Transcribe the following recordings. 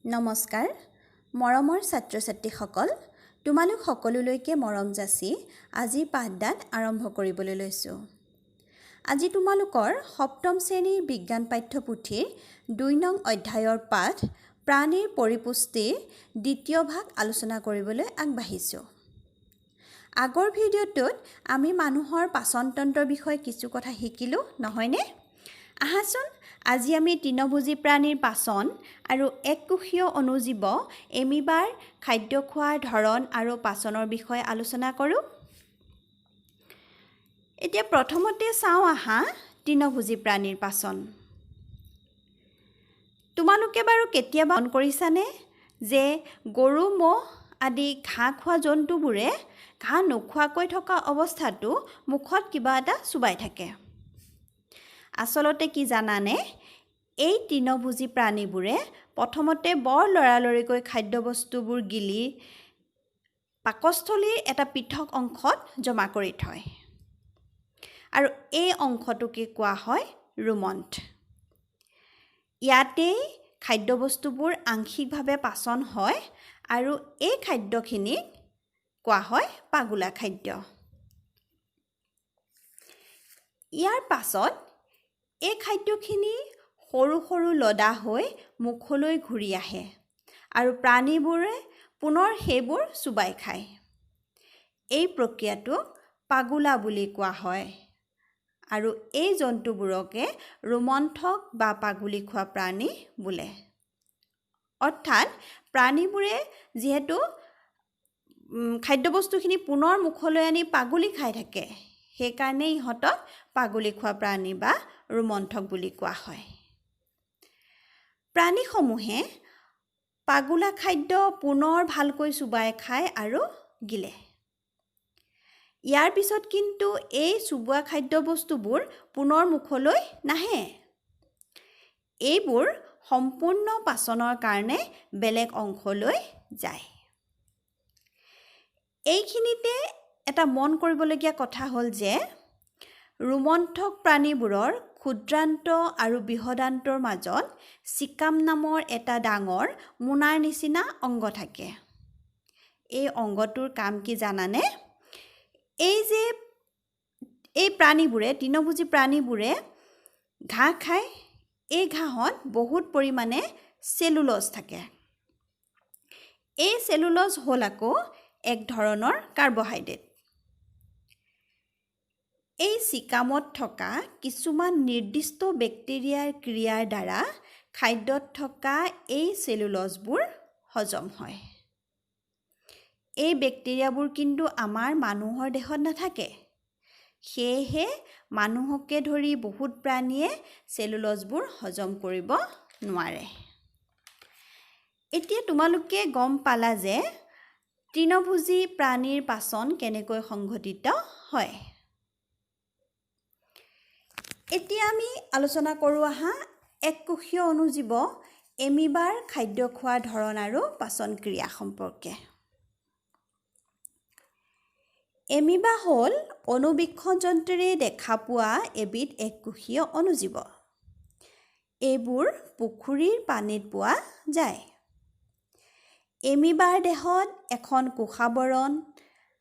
নমস্কাৰ মৰমৰ ছাত্ৰ ছাত্ৰীসকল তোমালোক সকলোলৈকে মৰম যাচি আজি পাঠদান আৰম্ভ কৰিবলৈ লৈছো আজি তোমালোকৰ সপ্তম শ্ৰেণীৰ বিজ্ঞান পাঠ্যপুথিৰ ২ নং অধ্যায়ৰ পাঠ প্ৰাণীৰ পৰিপুষ্টিৰ দ্বিতীয় ভাগ আলোচনা কৰিবলৈ আগবাঢ়িছো আগৰ ভিডিঅ'টোত আমি মানুহৰ পাচনতন্ত্ৰৰ বিষয়ে কিছু কথা শিকিলো নহয়নে আহাচোন আজি আমি তৃণভোজী প্ৰাণীৰ পাচন আৰু এককোষীয় অণুজীৱ এমিবাৰ খাদ্য খোৱাৰ ধৰণ আৰু পাচনৰ বিষয়ে আলোচনা কৰো এতিয়া প্ৰথমতে চাও আহা তৃণভোজী প্ৰাণীৰ পাচন তোমালোকে বাৰু কেতিয়াবা মন কৰিছানে যে গৰু মহ আদি ঘাঁহ খোৱা জন্তুবোৰে ঘাঁহ নোখোৱাকৈ থকা অৱস্থাটো মুখত কিবা এটা চুবাই থাকে আসলতে কি জানানে এই তৃণভোজী প্ৰাণীবোৰে প্ৰথমতে বৰ লৰালৰিকৈ খাদ্যবস্তুবোৰ গিলি পাকস্থলীৰ এটা পৃথক অংশত জমা কৰি থয় আৰু এই অংশটোকে কোৱা হয় ৰুমন্থ ইয়াতে খাদ্যবস্তুবোৰ আংশিকভাৱে পাচন হয় আৰু এই খাদ্যখিনি কোৱা হয় পাগুলা খাদ্য ইয়াৰ পাছত এই খাদ্যখিনি সৰু সৰু লডা হৈ মুখলৈ ঘূৰি আহে আৰু প্ৰাণীবোৰে পুনৰ সেইবোৰ চুবাই খায় এই প্ৰক্ৰিয়াটো পাগুলা বুলি কোৱা হয় আৰু এই জন্তুবোৰকে ৰুমন্থক বা পাগুলি খোৱা প্ৰাণী বোলে অৰ্থাৎ প্ৰাণীবোৰে যেহেতু খাদ্যবস্তুখিনি পুনৰ মুখলৈ আনি পাগুলি খাই থাকে সেইকাৰণে ইহঁতক পাগুলি খোৱা প্ৰাণী বা ৰুমন্থক বুলি কোৱা হয় প্ৰাণীসমূহে পাগুলা খাদ্য পুনৰ ভালকৈ চুবাই খায় আৰু গিলে ইয়াৰ পিছত কিন্তু এই চুবোৱা খাদ্যবস্তুবোৰ পুনৰ মুখলৈ নাহে এইবোৰ সম্পূৰ্ণ পাচনৰ কাৰণে বেলেগ অংশলৈ যায় এইখিনিতে এটা মন কৰিবলগীয়া কথা হ'ল যে ৰুমন্থক প্ৰাণীবোৰৰ ক্ষুদ্ৰান্ত আৰু বৃহদান্তৰ মাজত চিকাম নামৰ এটা ডাঙৰ মোনাৰ নিচিনা অংগ থাকে এই অংগটোৰ কাম কি জানানে এই প্ৰাণীবোৰে তৃণভোজী প্ৰাণীবোৰে ঘাঁহ খায় এই ঘাঁহত বহুত পৰিমাণে চেলুলোজ থাকে এই চেলুলোজ হ'ল আকৌ এক ধৰণৰ কাৰ্বহাইড্ৰেট এই চিকামত থকা কিছুমান নিৰ্দিষ্ট বেক্টেৰিয়াৰ ক্ৰিয়াৰ দ্বাৰা খাদ্যত থকা এই চেলুলোজবোৰ হজম হয় এই বেক্টেৰিয়াবোৰ কিন্তু আমাৰ মানুহৰ দেহত নাথাকে সেয়েহে মানুহকে ধৰি বহুত প্ৰাণীয়ে চেলুলোজবোৰ হজম কৰিব নোৱাৰে এতিয়া তোমালোকে গম পালা যে তৃণভোজী প্ৰাণীৰ পাচন কেনেকৈ সংঘটিত হয় এতিয়া আমি আলোচনা কৰোঁ আহা এককোষীয় অণুজীৱ এমিবাৰ খাদ্য খোৱাৰ ধৰণ আৰু পাচন ক্ৰিয়া সম্পৰ্কে এমিবা হ'ল অণুবীক্ষণ যন্ত্ৰেৰে দেখা পোৱা এবিধ এককোষীয় অণুজীৱ এইবোৰ পুখুৰীৰ পানীত পোৱা যায় এমিবাৰ দেহত এখন কোষাবৰণ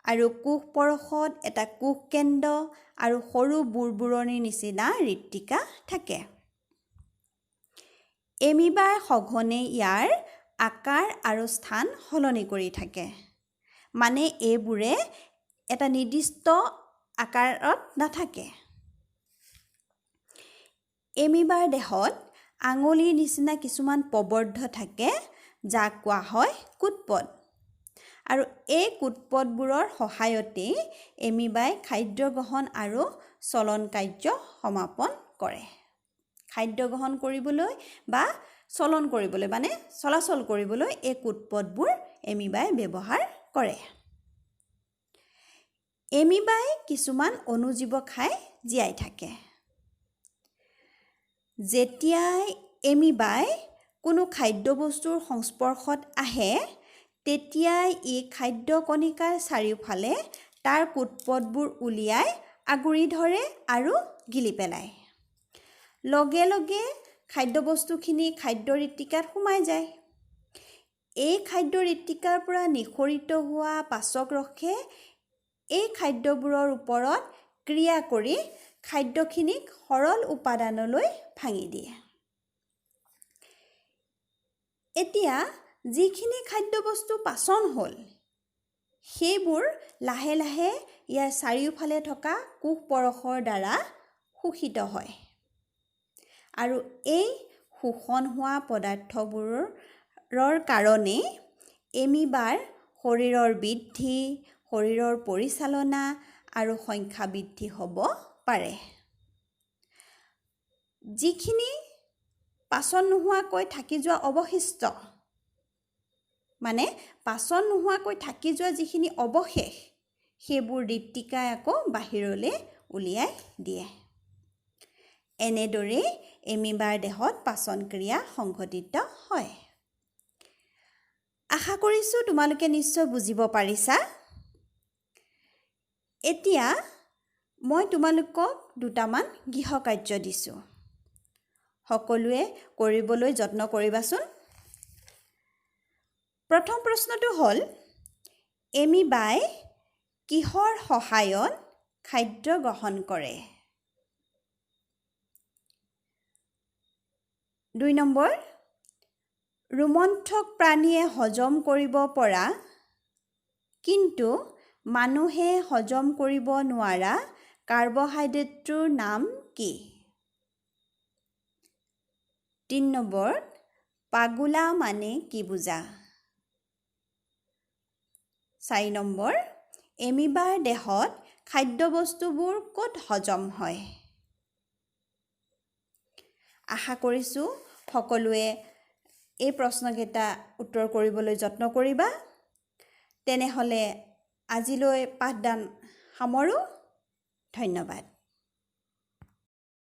আৰু কোষ পৰশত এটা কোষ কেন্দ্ৰ আৰু সৰু বুৰবুৰণিৰ নিচিনা ঋত্তিকা থাকে এমিবাৰ সঘনে ইয়াৰ আকাৰ আৰু স্থান সলনি কৰি থাকে মানে এইবোৰে এটা নিৰ্দিষ্ট আকাৰত নাথাকে এমিবাৰ দেহত আঙুলিৰ নিচিনা কিছুমান প্ৰবৰ্ধ থাকে যাক কোৱা হয় কুটপদ আৰু এই কুটপদবোৰৰ সহায়তে এমিবাই খাদ্য গ্ৰহণ আৰু চলন কাৰ্য সমাপন কৰে খাদ্য গ্ৰহণ কৰিবলৈ বা চলন কৰিবলৈ মানে চলাচল কৰিবলৈ এই কুটপদবোৰ এমিবাই ব্যৱহাৰ কৰে এমিবাই কিছুমান অণুজীৱ খাই জীয়াই থাকে যেতিয়াই এমিবাই কোনো খাদ্যবস্তুৰ সংস্পৰ্শত আহে তেতিয়াই ই খাদ্য কণিকাৰ চাৰিওফালে তাৰ কুটপদবোৰ উলিয়াই আগুৰি ধৰে আৰু গিলি পেলায় লগে লগে খাদ্যবস্তুখিনি খাদ্য ঋত্তিকাত সোমাই যায় এই খাদ্য ঋত্তিকাৰ পৰা নিঃসৰিত হোৱা পাচক ৰসে এই খাদ্যবোৰৰ ওপৰত ক্ৰিয়া কৰি খাদ্যখিনিক সৰল উপাদানলৈ ভাঙি দিয়ে। এতিয়া যিখিনি খাদ্যবস্তু পাচন হ'ল সেইবোৰ লাহে লাহে ইয়াৰ চাৰিওফালে থকা কোষ পৰশৰ দ্বাৰা শোষিত হয় আৰু এই শোষণ হোৱা পদাৰ্থবোৰৰ কাৰণে এমিবাৰ শৰীৰৰ বৃদ্ধি, শৰীৰৰ পৰিচালনা আৰু সংখ্যা বৃদ্ধি হ'ব পাৰে। যিখিনি পাচন নোহোৱাকৈ থাকি যোৱা অৱশিষ্ট মানে পাচন নোহোৱাকৈ থাকি যোৱা যিখিনি অৱশেষ সেইবোৰ ঋত্তিকাই আকৌ বাহিৰলৈ উলিয়াই দিয়ে। এনেদৰে এমিবাৰ দেহত পাচন ক্ৰিয়া সংঘটিত হয়। আশা কৰিছোঁ তোমালোকে নিশ্চয় বুজিব পাৰিছা। এতিয়া মই তোমালোকক দুটামান গৃহকাৰ্য দিছোঁ। সকলোৱে কৰিবলৈ যত্ন কৰিবাচোন। প্ৰথম প্ৰশ্নটো হ'ল এমিবাই কিহৰ সহায়ত খাদ্য গ্ৰহণ কৰে? 2 নম্বৰ, ৰোমন্থক প্ৰাণীয়ে হজম কৰিব পৰা কিন্তু মানুহে হজম কৰিব নোৱাৰা কাৰ্বহাইড্ৰেটটোৰ নাম কি? 3 নম্বৰ, পাগুলা মানে কি বুজা? 4 নম্বৰ, এমিবাৰ দেহত খাদ্যবস্তুবোৰ ক'ত হজম হয়? আশা কৰিছোঁ সকলোৱে এই প্ৰশ্নকেইটা উত্তৰ কৰিবলৈ যত্ন কৰিবা। তেনেহ'লে আজিলৈ পাঠদান সামৰোঁ। ধন্যবাদ।